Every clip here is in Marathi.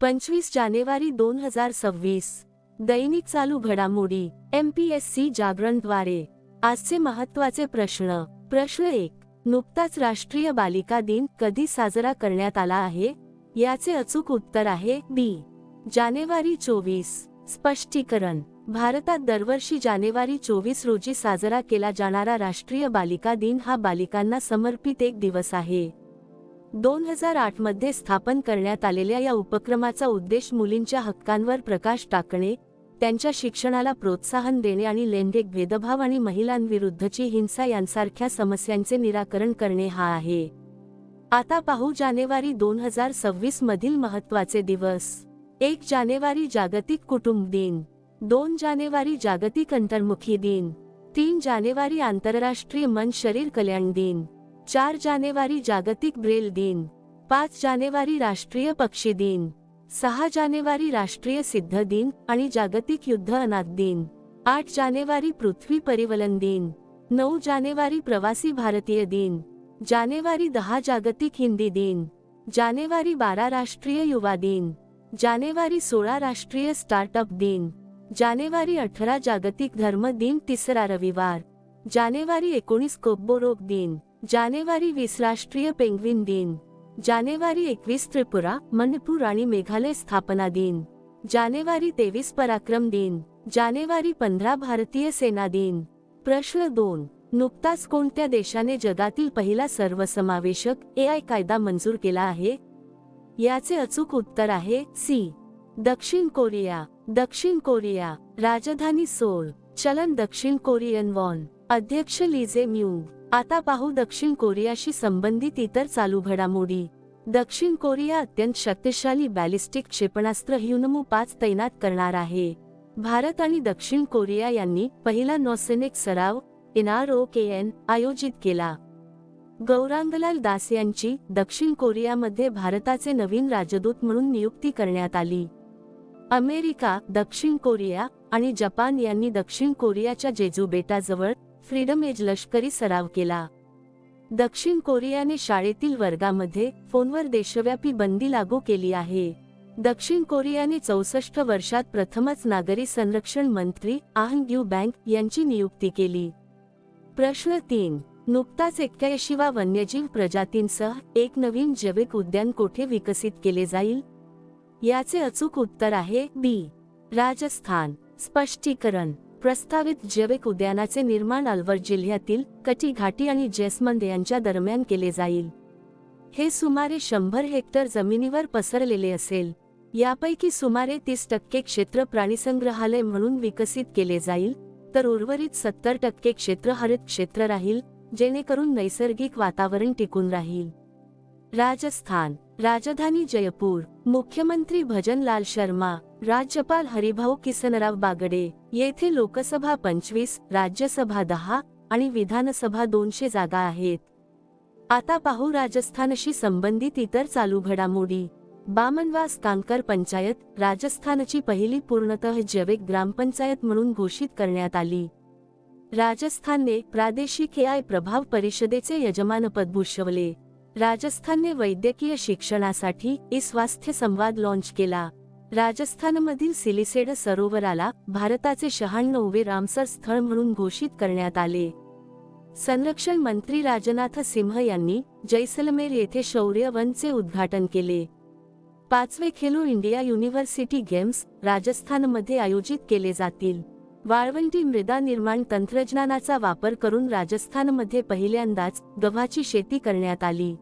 25 जानेवारी 2026. दैनिक चालू घडामोडी. MPSC जागरणद्वारे आजचे महत्त्वाचे प्रश्न. प्रश्न 1. नुकताच राष्ट्रीय बालिका दिन कधी साजरा करण्यात आला आहे? याचे अचूक उत्तर आहे बी. जानेवारी 24. स्पष्टीकरण. भारतात दरवर्षी जानेवारी 24 रोजी साजरा केला जाणारा राष्ट्रीय बालिका दिन हा बालिकांना समर्पित एक दिवस आहे. 2008 मध्ये स्थापन करण्यात आलेल्या या उपक्रमाचा उद्देश मुलींच्या हक्कांवर प्रकाश टाकणे, त्यांच्या शिक्षणाला प्रोत्साहन देणे आणि लैंगिक भेदभाव आणि महिलांविरुद्धची हिंसा यांसारख्या समस्यांचे निराकरण करणे हा आहे. आता पाहू जानेवारी 2026 मधील महत्त्वाचे दिवस. 1 जानेवारी जागतिक कुटुंब दिन. 2 जानेवारी जागतिक अंतर्मुखी दिन. 3 जानेवारी आंतरराष्ट्रीय मन शरीर कल्याण दिन. 4 जानेवारी जागतिक ब्रेल दिन. 5 जानेवारी राष्ट्रीय पक्षी दिन. 6 जानेवारी राष्ट्रीय सिद्ध दिन आणि जागतिक युद्ध अनाथ दिन. 8 जानेवारी पृथ्वी परिवलन दिन. 9 जानेवारी प्रवासी भारतीय दिन. जानेवारी 10 जागतिक हिंदी दिन. जानेवारी 12 राष्ट्रीय युवा दिन. जानेवारी 16 राष्ट्रीय स्टार्टअप दिन. जानेवारी 18 जागतिक धर्म दिन तिसरा रविवार. जानेवारी 19 कोब्बोरोग दिन. जानेवारी 20 राष्ट्रीय पेंग्विन दिन. जानेवारी 21 त्रिपुरा, मणिपूर आणि मेघालय स्थापना दिन. जानेवारी 23 पराक्रम दिन. जानेवारी 15 भारतीय सेना दिन. प्रश्न 2. नुकताच कोणत्या देशाने जगातील पहिला सर्वसमावेशक AI कायदा मंजूर केला आहे? याचे अचूक उत्तर आहे सी. दक्षिण कोरिया. दक्षिण कोरिया. राजधानी सोल. चलन दक्षिण कोरियन वॉन. अध्यक्ष ली जे-म्यूंग. आता पाहू दक्षिण कोरियाशी संबंधित इतर चालू घडामोडी. दक्षिण कोरिया अत्यंत शक्तिशाली बॅलिस्टिक क्षेपणास्त्र HwonMo-5 तैनात करणार आहे. भारत आणि दक्षिण कोरिया यांनी पहिला नौसैनिक सराव NROKN आयोजित केला. गौरांगलाल दास यांची दक्षिण कोरियामध्ये भारताचे नवीन राजदूत म्हणून नियुक्ती करण्यात आली. अमेरिका, दक्षिण कोरिया आणि जपान यांनी दक्षिण कोरियाच्या जेजू बेटाजवळ फ्रीडम एज लष्करी सराव केला. दक्षिण कोरियाने शाळेतील वर्गामध्ये फोनवर देशव्यापी बंदी लागू केली आहे. दक्षिण कोरियाने 64 वर्षात प्रथमच नागरी संरक्षण मंत्री आह ग्यू बँग यांची नियुक्ती केली. प्रश्न 3. नुकताच 81व्या वन्यजीव प्रजातींसह एक नवीन जैविक उद्यान कोठे विकसित केले जाईल? याचे अचूक उत्तर आहे बी. राजस्थान. स्पष्टीकरण. प्रस्तावित जैविक उद्यानाचे निर्माण अलवर जिल्ह्यातील कटी घाटी आणि जैसमंद यांच्या दरम्यान केले जाईल. हे सुमारे 100 हेक्टर जमिनीवर पसरलेले असेल. यापैकी सुमारे 30% क्षेत्र प्राणीसंग्रहालय म्हणून विकसित केले जाईल, तर उर्वरित 70% क्षेत्र हरित क्षेत्र राहील, जेणेकरून नैसर्गिक वातावरण टिकून राहील. राजस्थान. राजधानी जयपूर. मुख्यमंत्री भजनलाल शर्मा. राज्यपाल हरिभाऊ किसनराव बागडे. येथे लोकसभा 25, राज्यसभा 10 आणि विधानसभा 200 जागा आहेत. आता पाहू राजस्थानशी संबंधित इतर चालू घडामोडी. बामनवास कांकर पंचायत राजस्थानची पहिली पूर्णतः जैविक ग्रामपंचायत म्हणून घोषित करण्यात आली. राजस्थानने प्रादेशिक AI प्रभाव परिषदेचे यजमानपद भूषवले. राजस्थानने वैद्यकीय शिक्षणासाठी ई-स्वास्थ्य संवाद लॉन्च केला. राजस्थानमधील सिलिसेड सरोवराला भारताचे 96वे रामसर स्थळ म्हणून घोषित करण्यात आले. संरक्षण मंत्री राजनाथ सिंह यांनी जैसलमेर येथे शौर्य वनचे उद्घाटन केले. 5वे खेलो इंडिया युनिव्हर्सिटी गेम्स राजस्थानमध्ये आयोजित केले जातील. वाळवंटी मृदा निर्माण तंत्रज्ञानाचा वापर करून राजस्थानमध्ये पहिल्यांदाच गव्हाची शेती करण्यात आली.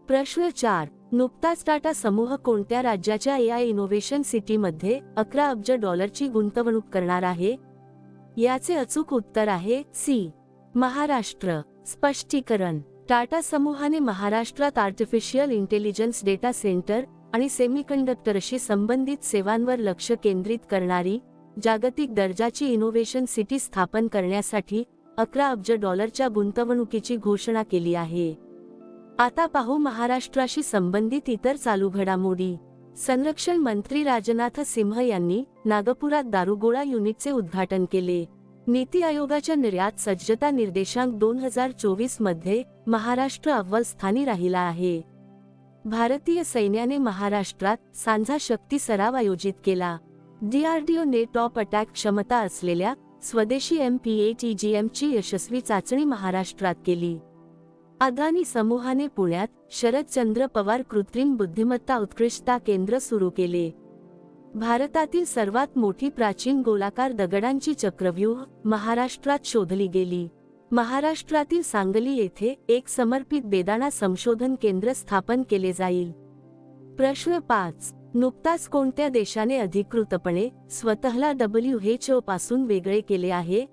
प्रश्न 4. नुकताच टाटा समूह कोणत्या राज्याच्या AI इनोव्हेशन सिटीमध्ये 11 अब्ज डॉलरची गुंतवणूक करणार आहे? याचे अचूक उत्तर आहे सी. महाराष्ट्र. स्पष्टीकरण. टाटा समूहाने महाराष्ट्रात आर्टिफिशियल इंटेलिजन्स डेटा सेंटर आणि सेमीकंडक्टरशी संबंधित सेवांवर लक्ष केंद्रित करणारी जागतिक दर्जाची इनोव्हेशन सिटी स्थापन करण्यासाठी 11 अब्ज डॉलरच्या गुंतवणुकीची घोषणा केली आहे. आता पाहू महाराष्ट्राशी संबंधित इतर चालू घडामोडी. संरक्षण मंत्री राजनाथ सिंह यांनी नागपुरात दारुगोळा युनिटचे उद्घाटन केले. नीती आयोगाच्या निर्यात सज्जता निर्देशांक 2024 मध्ये महाराष्ट्र अव्वल स्थानी राहिला आहे. भारतीय सैन्याने महाराष्ट्रात सांझा शक्ती सराव आयोजित केला. DRDOने टॉप अटॅक क्षमता असलेल्या स्वदेशी MPATGM ची यशस्वी चाचणी महाराष्ट्रात केली. अदानी समूहाने पुण्यात शरदचंद्र पवार कृत्रिम बुद्धिमत्ता उत्कृष्टता केंद्र सुरू केले. भारतातील सर्वात मोठी प्राचीन गोलाकार दगडांची चक्रव्यूह महाराष्ट्रात शोधली गेली. महाराष्ट्रातील सांगली येथे एक समर्पित बेदाणा संशोधन केंद्र स्थापन केले जाईल. प्रश्न 5. नुकताच कोणत्या देशाने अधिकृतपणे स्वतःला WHO पासून वेगळे केले आहे?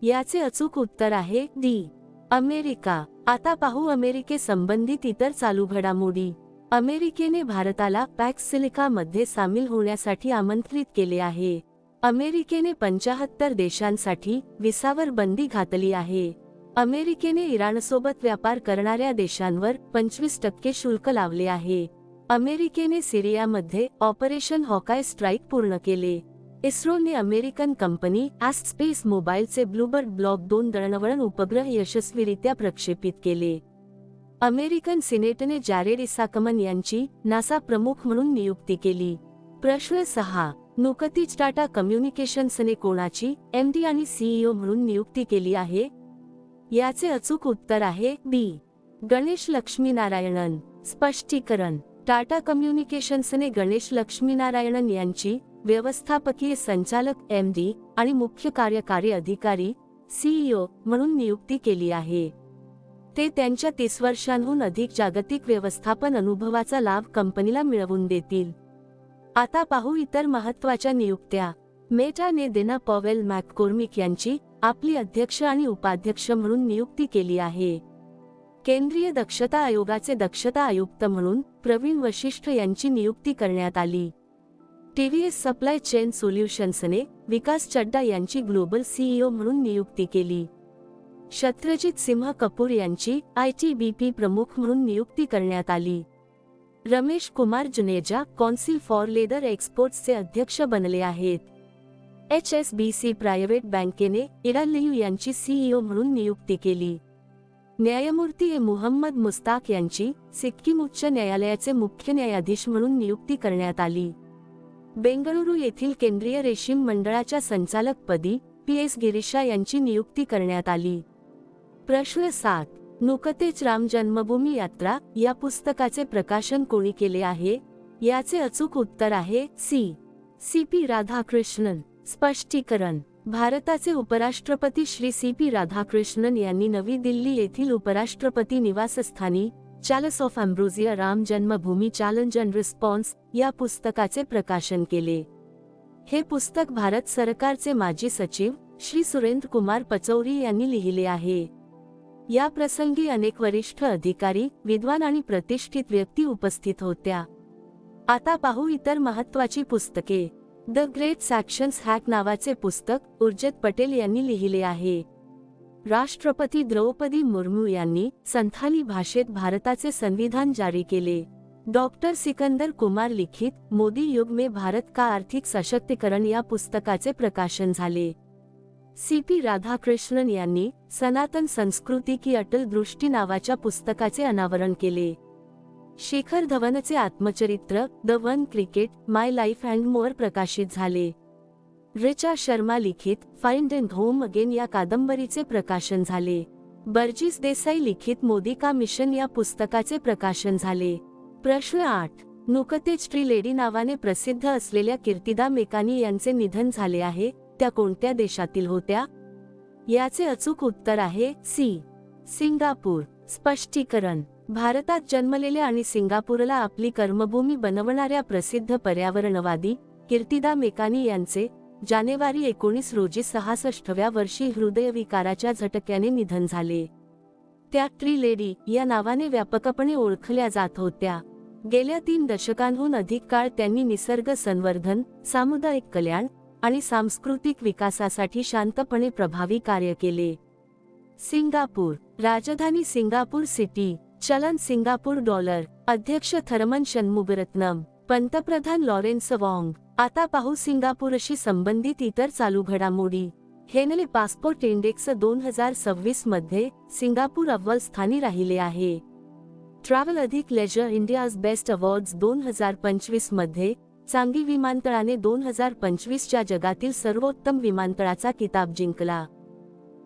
याचे अचूक उत्तर आहे डी. अमेरिका. आता पाहू अमेरिकेसंबंधित इतर चालू घडामोडी. अमेरिकेने भारताला पॅक्स सिलिकामध्ये सामील होण्यासाठी आमंत्रित केले आहे. अमेरिकेने 75 देशांसाठी व्हिसावर बंदी घातली आहे. अमेरिकेने इराणसोबत व्यापार करणाऱ्या देशांवर 25% शुल्क लावले आहे. अमेरिकेने सिरियामध्ये ऑपरेशन हॉकाय स्ट्राईक पूर्ण केले. इस्रोने अमेरिकन कंपनी ॲस्ट स्पेस मोबाईलचे ब्लूबर्ड ब्लॉक 2 दळणवळण उपग्रह यशस्वीरित्या प्रक्षेपित केले. अमेरिकन सिनेटने जॅरेड इसाकमन यांची नासा प्रमुख म्हणून नियुक्ती केली. प्रश्न 6. नुकतीच टाटा कम्युनिकेशन्सने कोणाची MD आणि CEO म्हणून नियुक्ती केली आहे? याचे अचूक उत्तर आहे बी. गणेश लक्ष्मीनारायणन. स्पष्टीकरण. टाटा कम्युनिकेशन्सने गणेश लक्ष्मीनारायणन यांची व्यवस्थापकीय संचालक MD आणि मुख्य कार्यकारी अधिकारी CEO म्हणून नियुक्ती केली आहे. ते त्यांच्या 30 वर्षांहून अधिक जागतिक व्यवस्थापन अनुभवाचा लाभ कंपनीला मिळवून देतील. आता पाहू इतर महत्त्वाच्या नियुक्त्या. मेटाने डेना पॉवेल मॅककॉर्मिक यांची आपली अध्यक्ष आणि उपाध्यक्ष म्हणून नियुक्ती केली आहे. केंद्रीय दक्षता आयोगाचे दक्षता आयुक्त म्हणून प्रवीण वशिष्ठ यांची नियुक्ती करण्यात आली. TVS सप्लाय चेन सोल्युशन्सने विकास चड्डा यांची ग्लोबल CEO म्हणून नियुक्ती केली. शत्रजित सिंह कपूर यांची ITBP प्रमुख म्हणून नियुक्ती करण्यात आली. Ramesh Kumar Juneja council for leather एक्सपोर्ट्सचे अध्यक्ष बनले आहेत. HSBC प्रायव्हेट बँकेने इरालियू यांची CEO म्हणून नियुक्ती केली. न्यायमूर्ती मुहम्मद मुस्ताक यांची सिक्कीम उच्च न्यायालयाचे मुख्य न्यायाधीश म्हणून नियुक्ती करण्यात आली. बेंगळुरू येथील केंद्रीय रेशीम मंडळाच्या संचालकपदी PS गिरीशा यांची नियुक्ती करण्यात आली. प्रश्न 7. नुकतेच राम जन्मभूमी यात्रा या पुस्तकाचे प्रकाशन कोणी केले आहे? याचे अचूक उत्तर आहे सी. CP राधाकृष्णन. स्पष्टीकरण. भारताचे उपराष्ट्रपती श्री CP राधाकृष्णन यांनी नवी दिल्ली येथील उपराष्ट्रपती निवासस्थानी challenge of ambrosia Ram Janmabhoomi challenge and response या पुस्तकाचे प्रकाशन केले. हे पुस्तक भारत सरकारचे माजी सचिव श्री सुरेंद्र कुमार पचौरी यांनी लिहिले आहे. या प्रसंगी अनेक वरिष्ठ अधिकारी, विद्वान आणि प्रतिष्ठित व्यक्ती उपस्थित होत्या. आता पाहू इतर महत्त्वाची पुस्तके. द ग्रेट सॅक्शन्स हॅक नावाचे पुस्तक उर्जित पटेल यांनी लिहिले आहे. राष्ट्रपती द्रौपदी मुर्मू यांनी संथाली भाषेत भारताचे संविधान जारी केले. डॉक्टर सिकंदर कुमार लिखित मोदी युग में भारत का आर्थिक सशक्तीकरण या पुस्तकाचे प्रकाशन झाले. CP राधाकृष्णन यांनी सनातन संस्कृती की अटल दृष्टी नावाच्या पुस्तकाचे अनावरण केले. शिखर धवनचे आत्मचरित्र the one cricket my life and mower प्रकाशित झाले. रिचा शर्मा लिखित फाइंड अँड होम अगेन या कादंबरीचे प्रकाशन झाले. बर्जिस देसाई लिखित मोदी का मिशन या पुस्तकाचे प्रकाशन झाले. प्रश्न 8. नुकतेच ट्री लेडी नावाने प्रसिद्ध असलेल्या कीर्तिदा मेकानी यांचे निधन झाले आहे. त्या कोणत्या देशातील होत्या? याचे अचूक उत्तर आहे सी. सिंगापूर. स्पष्टीकरण. भारतात जन्मलेल्या आणि सिंगापूरला आपली कर्मभूमी बनवणाऱ्या प्रसिद्ध पर्यावरणवादी कीर्तिदा मेकानी यांचे जानेवारी 19 रोजी 66व्या वर्षी हृदयविकाराच्या झटक्याने निधन झाले. त्या ट्री लेडी या नावाने व्यापकपणे ओळखल्या जात होत्या. गेल्या 3 दशकांहून अधिक काळ त्यांनी निसर्ग संवर्धन, सामुदायिक कल्याण आणि सांस्कृतिक विकासासाठी शांतपणे प्रभावी कार्य केले. सिंगापूर. राजधानी सिंगापूर सिटी. चलन सिंगापूर डॉलर. अध्यक्ष थरमन शनमुगरत्नम. पंतप्रधान लॉरेन्स वॉंग. आता पाहू सिंगापूरशी संबंधित इतर चालू घडामोडी. हेनले पासपोर्ट इंडेक्स 2026 मध्ये सिंगापूर अव्वल स्थानी राहिले आहे. ट्रॅव्हल अधिक लेजर इंडियाज बेस्ट अवॉर्ड्स 2025 मध्ये चांगी विमानतळाने 2025च्या जगातील सर्वोत्तम विमानतळाचा किताब जिंकला.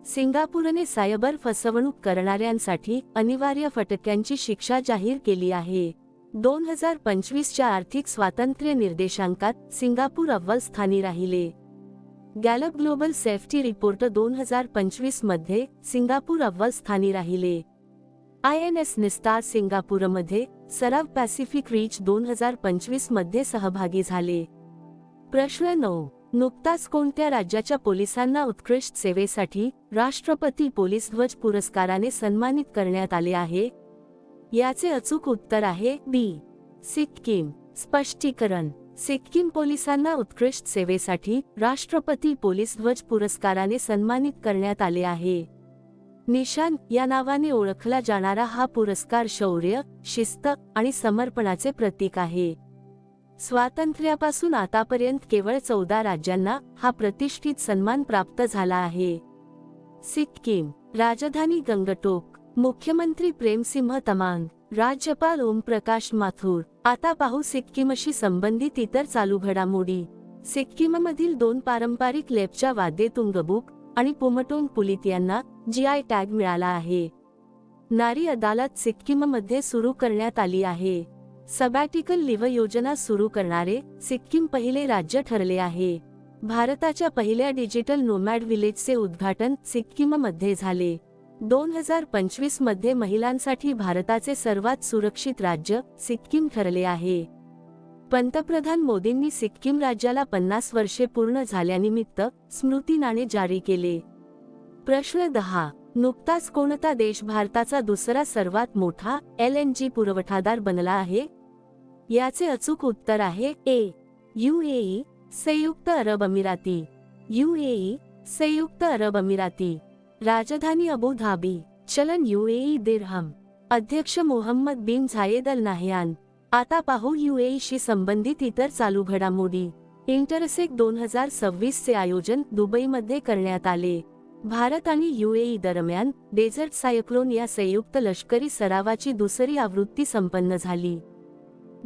सिंगापूरने सायबर फसवणूक करणाऱ्यांसाठी अनिवार्य फटक्यांची शिक्षा जाहीर केली आहे. 2025च्या आर्थिक स्वातंत्र्य निर्देशांकात सिंगापूर अव्वल स्थानी राहिले. गॅलप ग्लोबल सेफ्टी रिपोर्ट 2025 मध्ये सिंगापूर अव्वल स्थानी राहिले. INS निस्तार सिंगापूरमध्ये सराव पॅसिफिक रिच 2025 मध्ये सहभागी झाले. प्रश्न 9. नुकताच कोणत्या राज्याच्या पोलिसांना उत्कृष्ट सेवेसाठी राष्ट्रपती पोलीस ध्वज पुरस्काराने सन्मानित करण्यात आले आहे? याचे अचूक उत्तर आहे बी. सिक्कीम. स्पष्टीकरण. सिक्कीम पोलिसांना उत्कृष्ट सेवेसाठी राष्ट्रपती पोलीस ध्वज पुरस्काराने सन्मानित करण्यात आले आहे. निशान या नावाने ओळखला जाणारा हा पुरस्कार शौर्य, शिस्त आणि समर्पणाचे प्रतीक आहे. स्वातंत्र्यापासून आतापर्यंत केवळ 14 राज्यांना हा प्रतिष्ठित सन्मान प्राप्त झाला आहे. सिक्कीम. राजधानी गंगटोक. मुख्यमंत्री प्रेमसिंह तमांग. राज्यपाल ओमप्रकाश माथुर. आता पाहू सिक्कीमशी संबंधित इतर चालू घडामोडी. सिक्कीममधील 2 पारंपरिक लेपचा वाद्ये तुंगबुक आणि पुमटोंग पुलित यांना GI टॅग मिळाला आहे. नारी अदालत सिक्कीममध्ये सुरू करण्यात आली आहे. सबॅटिकल लिव्ह योजना सुरू करणारे सिक्कीम पहिले राज्य ठरले आहे. भारताच्या पहिल्या डिजिटल नोमॅड विलेजचे उद्घाटन सिक्कीममध्ये झाले. 2025 मध्ये महिलांसाठी भारताचे सर्वात सुरक्षित राज्य सिक्कीम ठरले आहे. पंतप्रधान मोदींनी सिक्कीम राज्याला 50 वर्षे पूर्ण झाल्यानिमित्त स्मृती नाणे जारी केले. प्रश्न 10. नुकताच कोणता देश भारताचा दुसरा सर्वात मोठा LNG पुरवठादार बनला आहे? याचे अचूक उत्तर आहे ए. UAE. संयुक्त अरब अमिराती. UAE. संयुक्त अरब अमिराती. राजधानी अबू धाबी. चलन UAE दिरहम. अध्यक्ष मोहम्मद बिन झायेद अल नाह्यान. आता पाहू UAE शी संबंधित इतर चालू घडामोडी. इंटरसेक 2026 चे आयोजन दुबईमध्ये करण्यात आले. भारत आणि UAE दरम्यान डेझर्ट सायक्लोन या संयुक्त लष्करी सरावाची दुसरी आवृत्ती संपन्न झाली.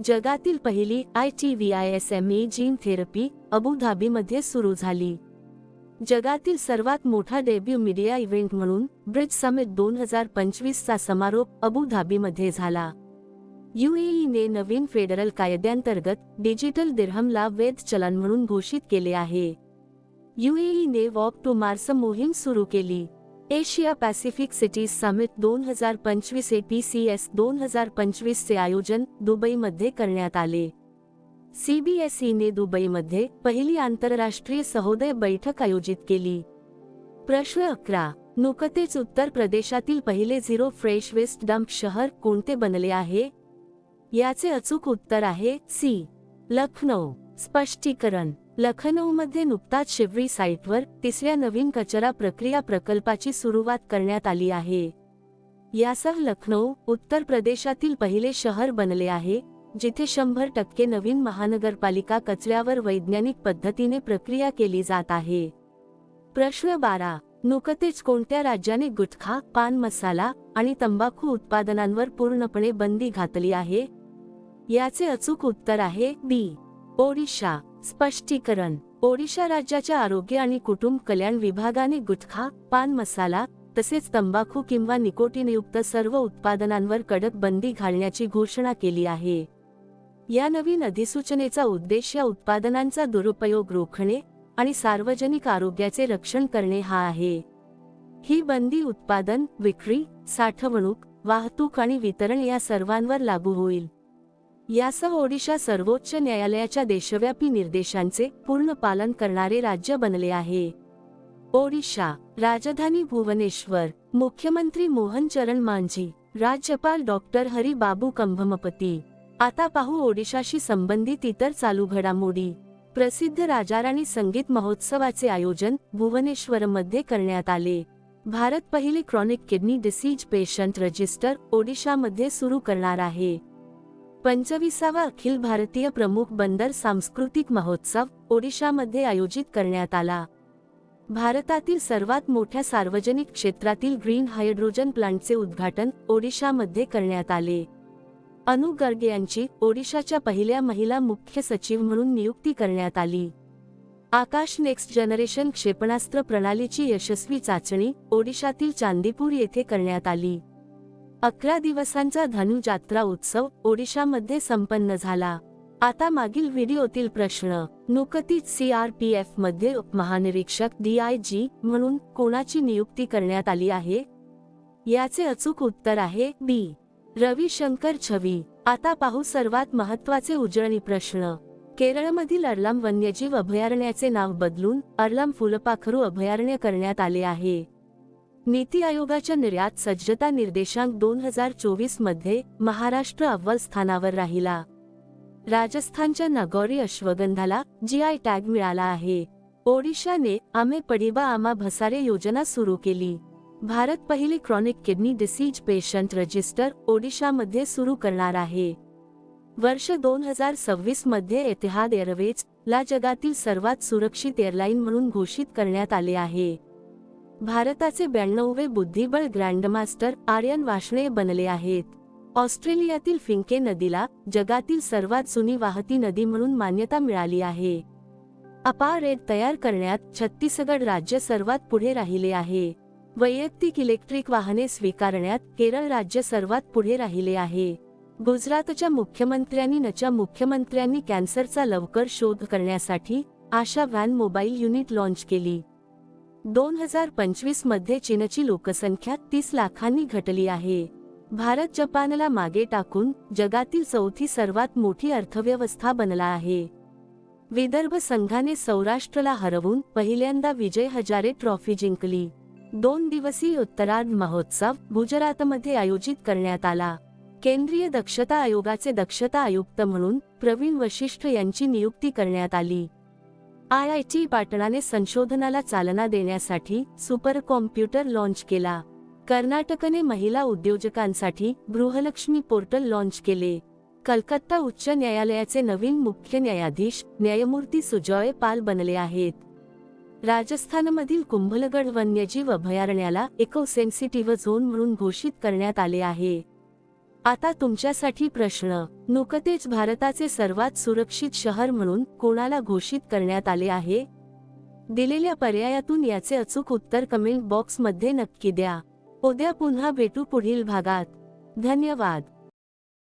जगातील पहिली ITVISME जीन थेरपी अबू धाबीमध्ये सुरू झाली. जगातील सर्वात मोठा डेब्यू मीडिया इव्हेंट म्हणून ब्रिज समिट 2025 चा समारोप अबू धाबीमध्ये झाला. UAE ने नवीन फेडरल कायद्यांतर्गत डिजिटल दिरहमला वैध चलन म्हणून घोषित केले आहे. UAE ने वॉक टू मार्स मोहीम सुरू केली. Asia Pacific cities summit 2025 APCS 2025 चे आयोजन दुबईमध्ये करण्यात आले. CBSE ने दुबईमध्ये पहिली आंतरराष्ट्रीय सहोदय बैठक आयोजित केली. प्रश्न 11. नुकतेच उत्तर प्रदेशातील पहिले झिरो फ्रेश वेस्ट डंप शहर कोणते बनले आहे? याचे अचूक उत्तर आहे सी. लखनौ. स्पष्टीकरण. लखनौमध्ये नुकताच शिवरी साइटवर तिसऱ्या नवीन कचरा प्रक्रिया प्रकल्पाची सुरुवात करण्यात आली आहे. यासह लखनौ उत्तर प्रदेशातील पहिले शहर बनले आहे जिथे 100% नवीन महानगरपालिका कचऱ्यावर वैज्ञानिक पद्धतीने प्रक्रिया केली जात आहे. प्रश्न 12. नुकतेच कोणत्या राज्याने गुटखा, पान मसाला आणि तंबाखू उत्पादनांवर पूर्णपणे बंदी घातली आहे? याचे अचूक उत्तर आहे बी. ओडिशा. स्पष्टीकरण. ओडिशा राज्याच्या आरोग्य आणि कुटुंब कल्याण विभागाने गुटखा, पान मसाला तसेच तंबाखू किंवा निकोटीनयुक्त सर्व उत्पादनांवर कडक बंदी घालण्याची घोषणा केली आहे. या नवीन अधिसूचनेचा उद्देश या उत्पादनांचा दुरुपयोग रोखणे आणि सार्वजनिक आरोग्याचे रक्षण करणे हा आहे. ही बंदी उत्पादन, विक्री, साठवणूक, वाहतूक आणि वितरण या सर्वांवर लागू होईल. यासह ओडिशा सर्वोच्च न्यायालयाच्या देशव्यापी निर्देशांचे पूर्ण पालन करणारे राज्य बनले आहे. ओडिशा. राजधानी भुवनेश्वर. मुख्यमंत्री मोहन चरण मांझी. राज्यपाल डॉक्टर हरी बाबू कंभमपती. आता पाहू ओडिशाशी संबंधित इतर चालू घडामोडी. प्रसिद्ध राजाराणी संगीत महोत्सवाचे आयोजन भुवनेश्वरमध्ये करण्यात आले. भारत पहिले chronic kidney disease patient register ओडिशामध्ये सुरू करणार आहे. 25वा अखिल भारतीय प्रमुख बंदर सांस्कृतिक महोत्सव ओडिशामध्ये आयोजित करण्यात आला. भारतातील सर्वात मोठ्या सार्वजनिक क्षेत्रातील ग्रीन हायड्रोजन प्लांटचे उद्घाटन ओडिशामध्ये करण्यात आले. अनु गर्ग यांची ओडिशाच्या पहिल्या महिला मुख्य सचिव म्हणून नियुक्ती करण्यात आली. आकाश नेक्स्ट जनरेशन क्षेपणास्त्र प्रणालीची यशस्वी चाचणी ओडिशातील चांदीपूर येथे करण्यात आली. 11 दिवसांचा धनु जात्रा उत्सव ओडिशामध्ये संपन्न झाला. आता मागील व्हिडिओतील प्रश्न. नुकतीच CRPF मध्ये उपमहानिरीक्षक DIG म्हणून कोणाची नियुक्ती करण्यात आली आहे? याचे अचूक उत्तर आहे बी. रविशंकर छवी. आता पाहू सर्वात महत्त्वाचे उजळणी प्रश्न. केरळमधील अर्लाम वन्यजीव अभयारण्याचे नाव बदलून अर्लाम फुलपाखरू अभयारण्य करण्यात आले आहे. नीती आयोगाच्या निर्यात सज्जता निर्देशांक 2024 मध्ये महाराष्ट्र अव्वल स्थानावर राहिला. राजस्थानच्या नागौरी अश्वगंधाला GI टॅग मिळाला आहे. ओडिशाने आमे पडिबा आमा भसारे योजना सुरू केली. भारत पहिले chronic kidney disease patient register ओडिशामध्ये सुरू करणार आहे. वर्ष 2026 मध्ये एतिहाद एअरवेज ला जगातील सर्वात सुरक्षित एअरलाइन म्हणून घोषित करण्यात आले आहे. भारताचे 92वे बुद्धिबळ ग्रँडमास्टर आर्यन वार्ष्णेय बनले आहेत. ऑस्ट्रेलियातील फिंके नदीला जगातील सर्वात जुनी वाहती नदी म्हणून मान्यता मिळाली आहे. अपार रेड तयार करण्यात छत्तीसगड राज्य सर्वात पुढे राहिले आहे. वैयक्तिक इलेक्ट्रिक वाहने स्वीकारण्यात केरळ राज्य सर्वात पुढे राहिले आहे. गुजरातच्या मुख्यमंत्र्यांनी कॅन्सरचा लवकर शोध करण्यासाठी आशा व्हॅन मोबाईल युनिट लॉन्च केली. 2025 मध्ये चीनची लोकसंख्या 30 लाखांनी घटली आहे. भारत जपानला मागे टाकून जगातील चौथी सर्वात मोठी अर्थव्यवस्था बनला आहे. विदर्भ संघाने सौराष्ट्रला हरवून पहिल्यांदा विजय हजारे ट्रॉफी जिंकली. 2 दिवसीय उत्तरार्ध महोत्सव गुजरातमध्ये आयोजित करण्यात आला. केंद्रीय दक्षता आयोगाचे दक्षता आयुक्त म्हणून प्रवीण वशिष्ठ यांची नियुक्ती करण्यात आली. IIT पाटणाने संशोधनाला चालना देण्यासाठी सुपर कॉम्प्युटर लॉन्च केला. कर्नाटकने महिला उद्योजकांसाठी गृहलक्ष्मी पोर्टल लॉन्च केले. कलकत्ता उच्च न्यायालयाचे नवीन मुख्य न्यायाधीश न्यायमूर्ती सुजॉय पाल बनले आहेत. राजस्थानमधील कुंभलगड वन्यजीव अभयारण्याला इको सेन्सिटिव्ह झोन म्हणून घोषित करण्यात आले आहे. आता तुमच्यासाठी प्रश्न. नुकतेच भारताचे सर्वात सुरक्षित शहर म्हणून कोणाला घोषित करण्यात आले आहे? दिलेल्या पर्यायातून याचे अचूक उत्तर कमेंट बॉक्समध्ये नक्की द्या. उद्या पुन्हा भेटू पुढील भागात. धन्यवाद.